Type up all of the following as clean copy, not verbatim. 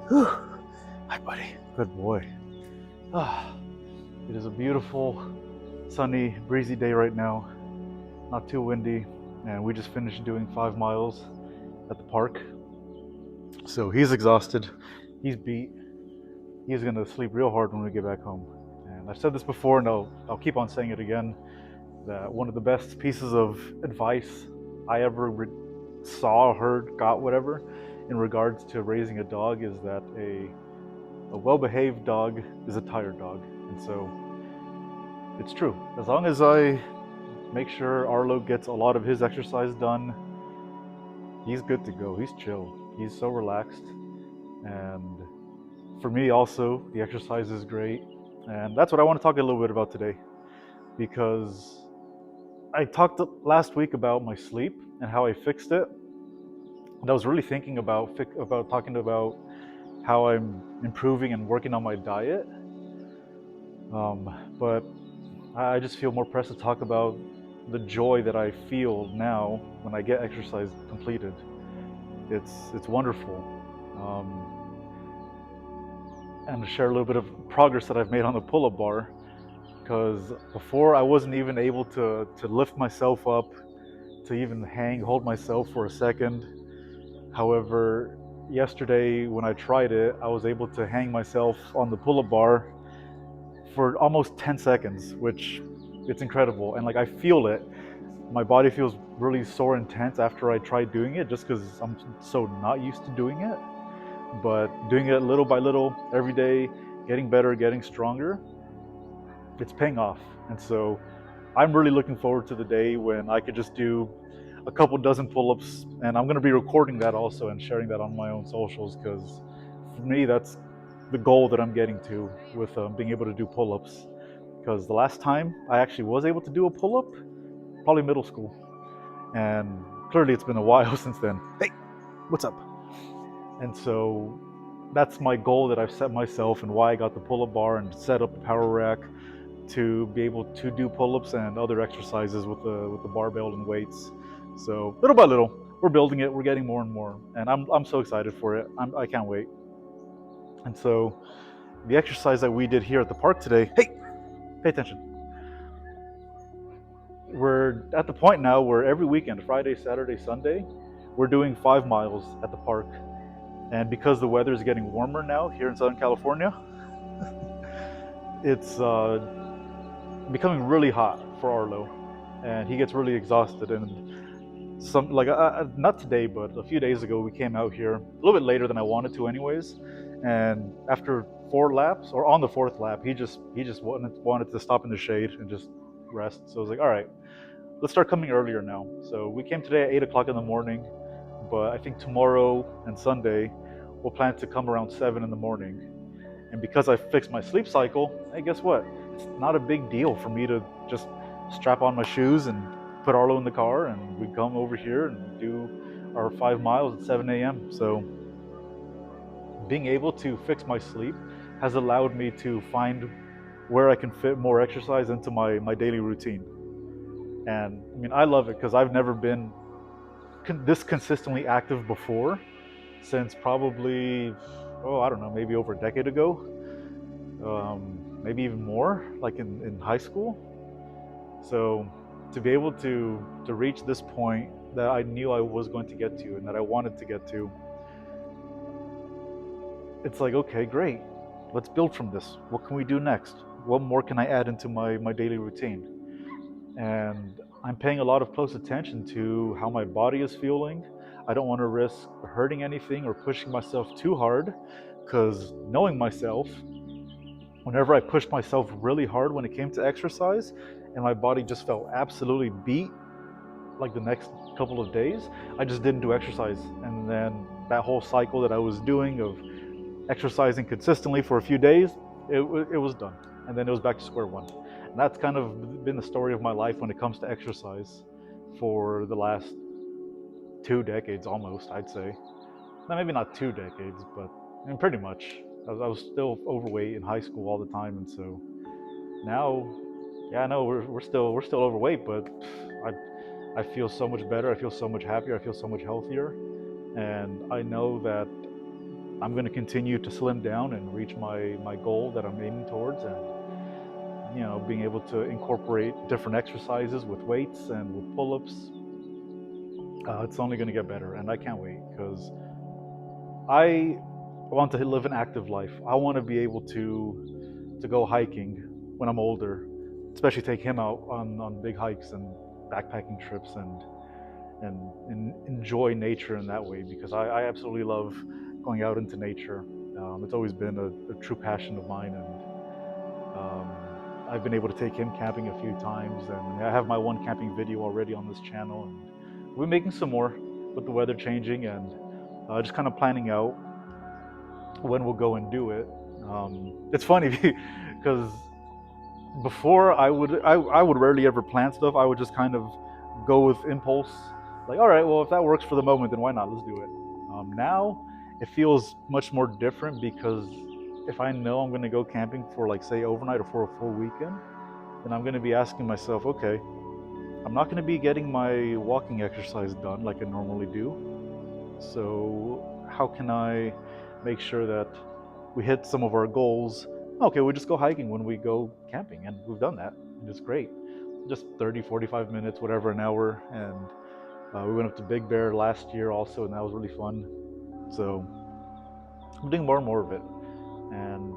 Whew. Hi, buddy. Good boy. Ah, it is a beautiful, sunny, breezy day right now. Not too windy, and we just finished doing 5 miles at the park. So he's exhausted. He's beat. He's gonna sleep real hard when we get back home. And I've said this before, and I'll keep on saying it again. That one of the best pieces of advice I ever saw, heard, got, whatever, in regards to raising a dog is that a well-behaved dog is a tired dog. And so it's true. As long as I make sure Arlo gets a lot of his exercise done, he's good to go. He's chill. He's so relaxed. And for me also, the exercise is great. And that's what I want to talk a little bit about today, because I talked last week about my sleep and how I fixed it. And I was really thinking about talking about how I'm improving and working on my diet. But I just feel more pressed to talk about the joy that I feel now when I get exercise completed. It's wonderful, and to share a little bit of progress that I've made on the pull-up bar. Because before I wasn't even able to lift myself up, to even hold myself for a second. However, yesterday when I tried it, I was able to hang myself on the pull-up bar for almost 10 seconds, which it's incredible. And like I feel it. My body feels really sore and tense after I tried doing it, just because I'm so not used to doing it. But doing it little by little, every day, getting better, getting stronger, it's paying off. And so I'm really looking forward to the day when I could just do a couple dozen pull-ups, and I'm going to be recording that also and sharing that on my own socials, because for me that's the goal that I'm getting to with being able to do pull-ups. Because the last time I actually was able to do a pull-up, probably middle school, and clearly it's been a while since then. Hey, what's up? And so that's my goal that I've set myself, and why I got the pull-up bar and set up the power rack to be able to do pull-ups and other exercises with the barbell and weights. So little by little, we're building it. We're getting more and more, and I'm so excited for it. I can't wait. And so the exercise that we did here at the park today. Hey, pay attention. We're at the point now where every weekend, Friday, Saturday, Sunday, we're doing 5 miles at the park. And because the weather is getting warmer now here in Southern California, it's becoming really hot for Arlo, and he gets really exhausted. And not today, but a few days ago, we came out here a little bit later than I wanted to, anyways. And after 4 laps, or on the fourth lap, he just wanted to stop in the shade and just rest. So I was like, all right, let's start coming earlier now. So we came today at 8 o'clock in the morning, but I think tomorrow and Sunday we'll plan to come around 7 in the morning. And because I fixed my sleep cycle, hey, guess what? It's not a big deal for me to just strap on my shoes and put Arlo in the car, and we come over here and do our 5 miles at 7 a.m. So being able to fix my sleep has allowed me to find where I can fit more exercise into my daily routine. And I mean, I love it because I've never been this consistently active before, since probably, oh, I don't know, maybe over a decade ago, maybe even more, like in high school. So to be able to reach this point that I knew I was going to get to and that I wanted to get to, it's like, okay, great. Let's build from this. What can we do next? What more can I add into my daily routine? And I'm paying a lot of close attention to how my body is feeling. I don't want to risk hurting anything or pushing myself too hard, because knowing myself, whenever I pushed myself really hard when it came to exercise and my body just felt absolutely beat, like the next couple of days, I just didn't do exercise. And then that whole cycle that I was doing of exercising consistently for a few days, it was done. And then it was back to square one. And that's kind of been the story of my life when it comes to exercise for the last 2 decades almost, I'd say. Now, maybe not 2 decades, but I mean, pretty much. I was still overweight in high school all the time, and so now, yeah, I know we're still overweight, but I feel so much better. I feel so much happier. I feel so much healthier, and I know that I'm going to continue to slim down and reach my goal that I'm aiming towards, and being able to incorporate different exercises with weights and with pull-ups. It's only going to get better, and I can't wait because I want to live an active life. I want to be able to go hiking when I'm older, especially take him out on big hikes and backpacking trips, and enjoy nature in that way, because I absolutely love going out into nature. It's always been a true passion of mine, and um, I've been able to take him camping a few times, and I have my one camping video already on this channel, and we're making some more with the weather changing, and just kind of planning out when we'll go and do it. It's funny because before I would rarely ever plan stuff. I would just kind of go with impulse, like, all right, well, if that works for the moment, then why not? Let's do it. Now it feels much more different, because if I know I'm going to go camping for, like, say, overnight or for a full weekend, then I'm going to be asking myself, okay, I'm not going to be getting my walking exercise done like I normally do. So how can I make sure that we hit some of our goals? Okay, we just go hiking when we go camping, and we've done that, and it's great. Just 30, 45 minutes, whatever, an hour. And we went up to Big Bear last year also, and that was really fun. So I'm doing more and more of it, and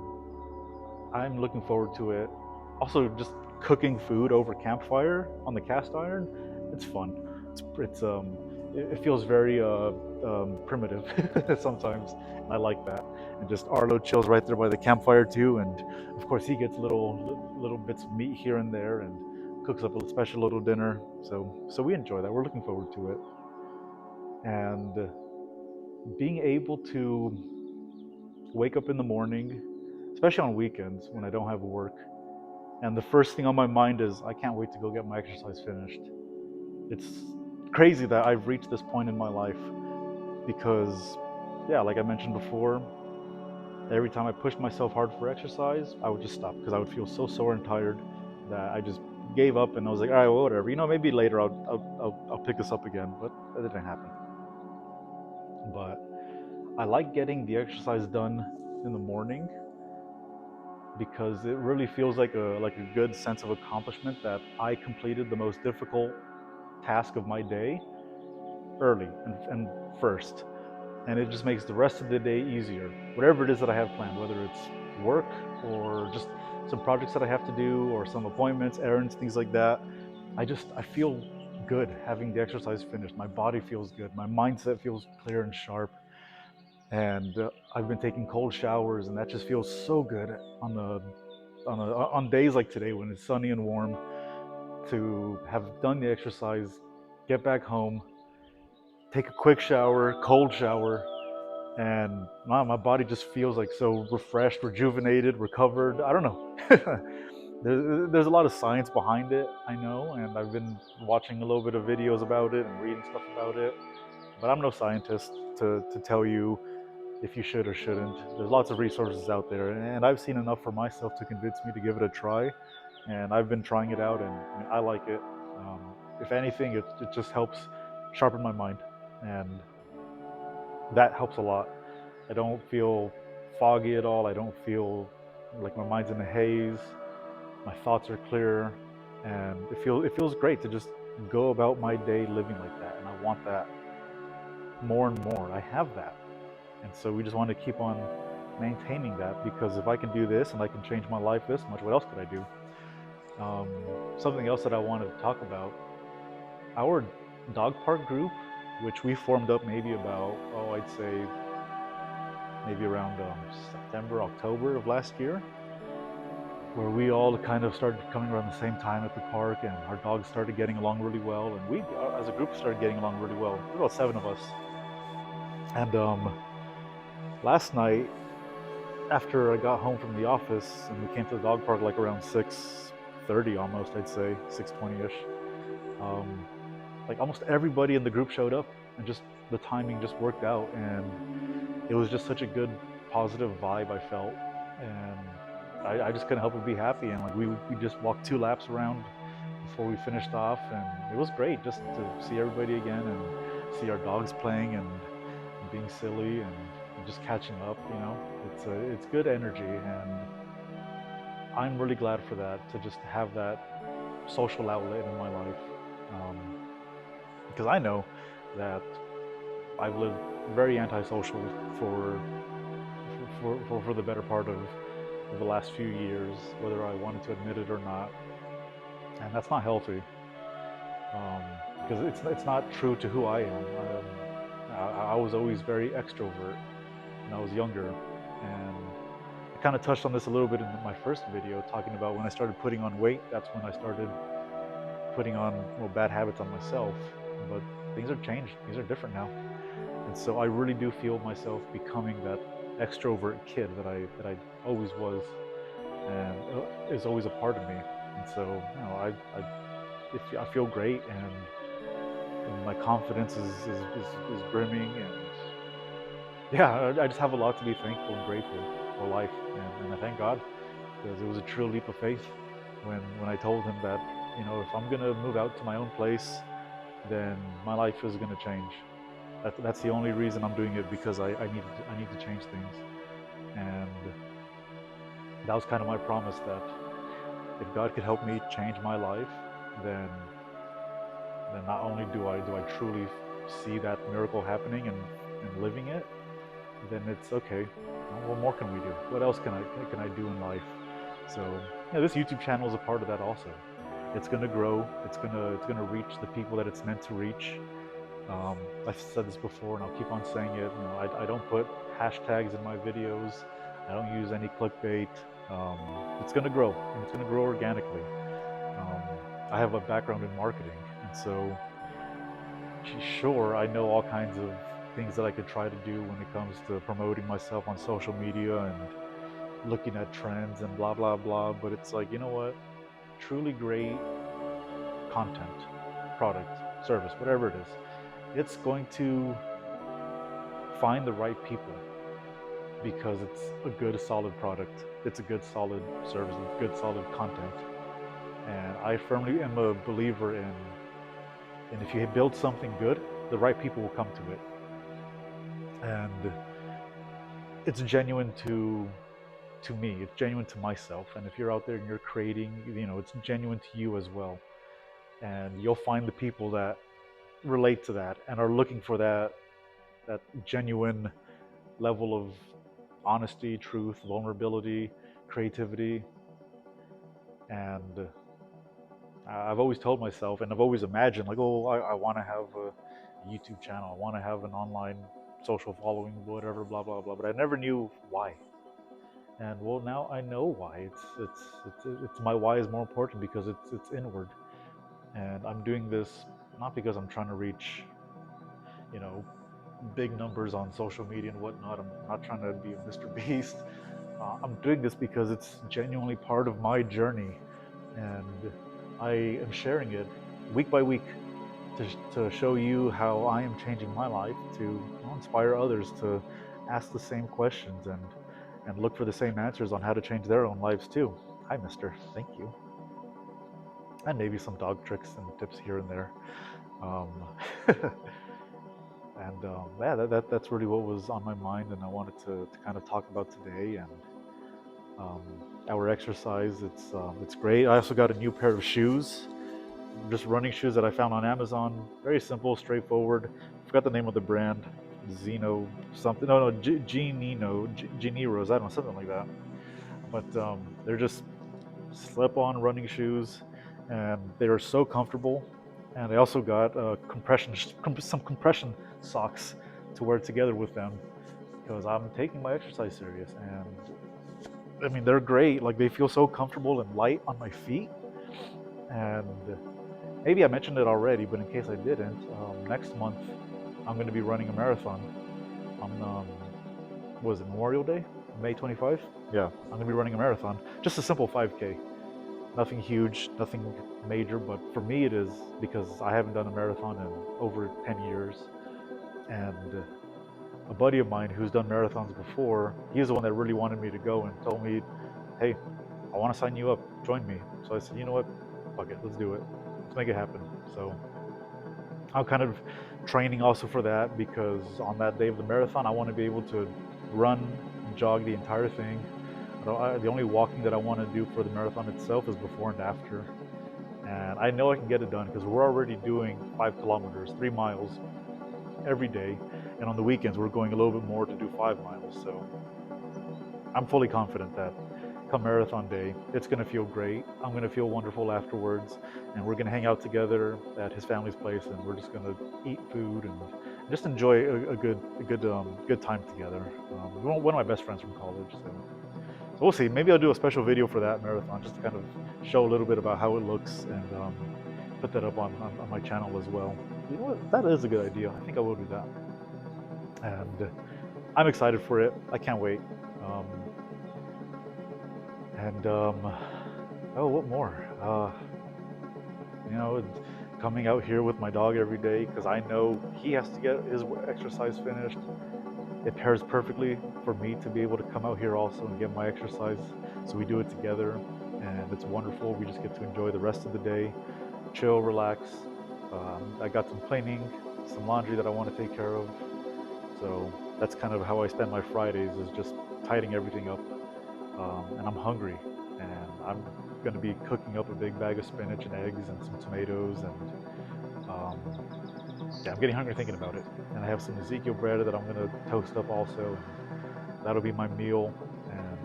I'm looking forward to it. Also, just cooking food over campfire on the cast iron, it's fun. It feels very primitive sometimes, and I like that. And just Arlo chills right there by the campfire too, and of course he gets little bits of meat here and there, and cooks up a special little dinner. So we enjoy that. We're looking forward to it, and being able to wake up in the morning, especially on weekends when I don't have work, and the first thing on my mind is, I can't wait to go get my exercise finished. It's crazy that I've reached this point in my life, because, yeah, like I mentioned before, every time I pushed myself hard for exercise, I would just stop because I would feel so sore and tired that I just gave up, and I was like, all right, well, whatever. Maybe later I'll pick this up again, but that didn't happen. But I like getting the exercise done in the morning, because it really feels like a good sense of accomplishment that I completed the most difficult task of my day early and first, and it just makes the rest of the day easier. Whatever it is that I have planned, whether it's work or just some projects that I have to do, or some appointments, errands, things like that, I feel good having the exercise finished. My body feels good. My mindset feels clear and sharp. And I've been taking cold showers, and that just feels so good on days like today when it's sunny and warm, to have done the exercise, get back home, take a quick shower, cold shower, and my body just feels like so refreshed, rejuvenated, recovered. I don't know. There's a lot of science behind it, I know, and I've been watching a little bit of videos about it and reading stuff about it, but I'm no scientist to tell you if you should or shouldn't. There's lots of resources out there, and I've seen enough for myself to convince me to give it a try, and I've been trying it out, and I like it. Um, if anything, it just helps sharpen my mind, and that helps a lot. I don't feel foggy at all. I don't feel like my mind's in a haze. My thoughts are clear, and it feels great to just go about my day living like that. And I want that more and more. I have that, and so we just want to keep on maintaining that, because if I can do this and I can change my life this much, what else could I do? Um, Something else that I wanted to talk about: our dog park group, which we formed up maybe about, I'd say maybe around September, October of last year, where we all kind of started coming around the same time at the park, and our dogs started getting along really well, and we, as a group, started getting along really well. There were about 7 of us, and last night, after I got home from the office and we came to the dog park like around 6:30, almost, I'd say 6:20ish. Um, like almost everybody in the group showed up, and just the timing just worked out, and it was just such a good, positive vibe I felt, and I just couldn't help but be happy. And like we just walked 2 laps around before we finished off, and it was great just to see everybody again and see our dogs playing and being silly, and just catching up. It's good energy, and I'm really glad for that, to just have that social outlet in my life, because I know that I've lived very antisocial for for the better part of the last few years, whether I wanted to admit it or not, and that's not healthy, um, because it's not true to who I am. I was always very extrovert when I was younger, and I kind of touched on this a little bit in my first video, talking about when I started putting on weight. That's when I started putting on, well, bad habits on myself. But things are changed. Things are different now, and so I really do feel myself becoming that extrovert kid that I always was, and is always a part of me. And so, I feel great, and my confidence is brimming, and yeah, I just have a lot to be thankful and grateful for life, and I thank God, because it was a true leap of faith when I told him that, if I'm gonna move out to my own place, then my life is gonna change. That's the only reason I'm doing it, because I need to change things, and that was kind of my promise, that if God could help me change my life, then not only do I truly see that miracle happening and living it, then it's okay. What more can we do? What else can I do in life? So yeah, this YouTube channel is a part of that also. It's gonna grow. It's gonna reach the people that it's meant to reach. I've said this before, and I'll keep on saying it. I don't put hashtags in my videos. I don't use any clickbait. It's gonna grow, and it's gonna grow organically. Um, I have a background in marketing, and so sure, I know all kinds of things that I could try to do when it comes to promoting myself on social media and looking at trends and blah blah blah. But it's like, you know what? Truly great content, product, service, whatever it is, it's going to find the right people, because it's a good solid product, it's a good solid service, it's good solid content. And I firmly am a believer in, and if you build something good, the right people will come to it, and it's genuine to me, it's genuine to myself. And if you're out there and you're creating, it's genuine to you as well, and you'll find the people that relate to that and are looking for that genuine level of honesty, truth, vulnerability, creativity. And I've always told myself, and I've always imagined, like, oh, I want to have a YouTube channel, I want to have an online social following, whatever, blah blah blah. But I never knew why. And well, now I know why. It's my why is more important, because it's inward, and I'm doing this not because I'm trying to reach, you know, big numbers on social media and whatnot. I'm not trying to be a Mr. Beast. I'm doing this because it's genuinely part of my journey, and I am sharing it week by week to show you how I am changing my life, to inspire others to ask the same questions and look for the same answers on how to change their own lives too. Hi, mister. Thank you. And maybe some dog tricks and tips here and there. Um, and yeah, that's really what was on my mind, and I wanted to kind of talk about today. And um, our exercise, it's great. I also got a new pair of shoes, just running shoes that I found on Amazon. Very simple, straightforward. I forgot the name of the brand. Zeno something. No, Geniros. I don't know, something like that. But they're just slip-on running shoes, and they are so comfortable. And I also got some compression socks to wear together with them, because I'm taking my exercise serious. And I mean, they're great. Like, they feel so comfortable and light on my feet. And maybe I mentioned it already, but in case I didn't, next month I'm going to be running a marathon on, was it Memorial Day, May 25th? Yeah, I'm going to be running a marathon, just a simple 5K. Nothing huge, nothing major, but for me it is, because I haven't done a marathon in over 10 years. And a buddy of mine who's done marathons before, he's the one that really wanted me to go and told me, hey, I want to sign you up, join me. So I said, you know what, fuck it, let's do it. Let's make it happen. So I'm kind of training also for that, because on that day of the marathon, I want to be able to run and jog the entire thing. The only walking that I want to do for the marathon itself is before and after. And I know I can get it done because we're already doing 5 kilometers, 3 miles every day. And on the weekends, we're going a little bit more to do 5 miles. So I'm fully confident that come marathon day, it's going to feel great. I'm going to feel wonderful afterwards. And we're going to hang out together at his family's place, and we're just going to eat food and just enjoy good time together. One of my best friends from college. So we'll see. Maybe I'll do a special video for that marathon just to kind of show a little bit about how it looks and put that up on my channel as well. You know what? That is a good idea. I think I will do that. And I'm excited for it. I can't wait. Um, and oh, what more? You know, coming out here with my dog every day because I know he has to get his exercise finished. It pairs perfectly for me to be able to come out here also and get my exercise. So we do it together, and it's wonderful. We just get to enjoy the rest of the day, chill, relax. I got some cleaning, some laundry that I want to take care of. So that's kind of how I spend my Fridays, is just tidying everything up. And I'm hungry, and I'm going to be cooking up a big bag of spinach and eggs and some tomatoes, and yeah, I'm getting hungry thinking about it. And I have some Ezekiel bread that I'm going to toast up also. And that'll be my meal, and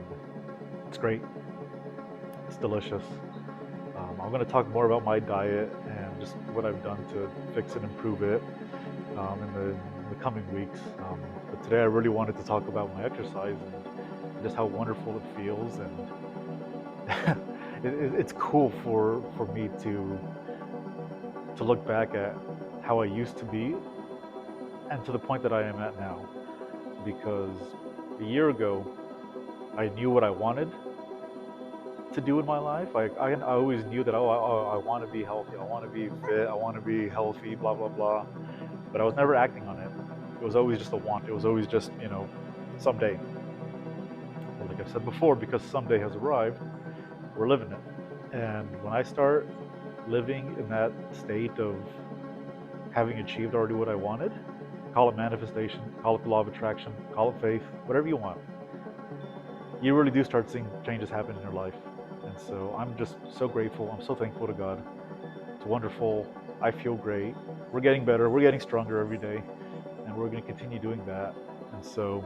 it's great. It's delicious. I'm going to talk more about my diet and just what I've done to fix and improve it in the coming weeks. But today I really wanted to talk about my exercise and just how wonderful it feels. And it's cool for me to look back at how I used to be and to the point that I am at now. Because a year ago, I knew what I wanted to do in my life. I always knew that, I want to be healthy, I want to be fit, I want to be healthy, blah, blah, blah. But I was never acting on it. It was always just a want. It was always just, someday. But like I said before, because someday has arrived, we're living it. And when I start living in that state of having achieved already what I wanted, call it manifestation, call it the law of attraction, call it faith, whatever you want, you really do start seeing changes happen in your life. And so I'm just so grateful. I'm so thankful to God. It's wonderful. I feel great. We're getting better. We're getting stronger every day. And we're going to continue doing that. And so,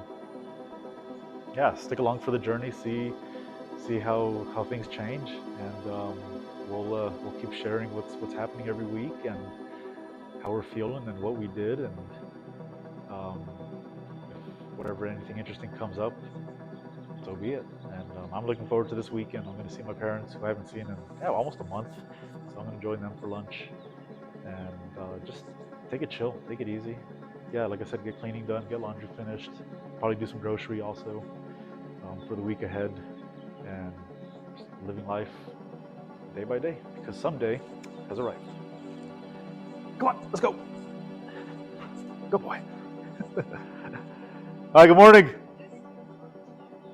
yeah, stick along for the journey. See how things change. And we'll keep sharing what's happening every week and how we're feeling and what we did. And if anything interesting comes up, so be it. And I'm looking forward to this weekend. I'm going to see my parents, who I haven't seen in almost a month. So I'm going to join them for lunch and just take it chill, take it easy. Yeah, like I said, get cleaning done, get laundry finished, probably do some grocery also for the week ahead, and just living life day by day, because someday has arrived. Come on, let's go. Good boy. All right, good morning.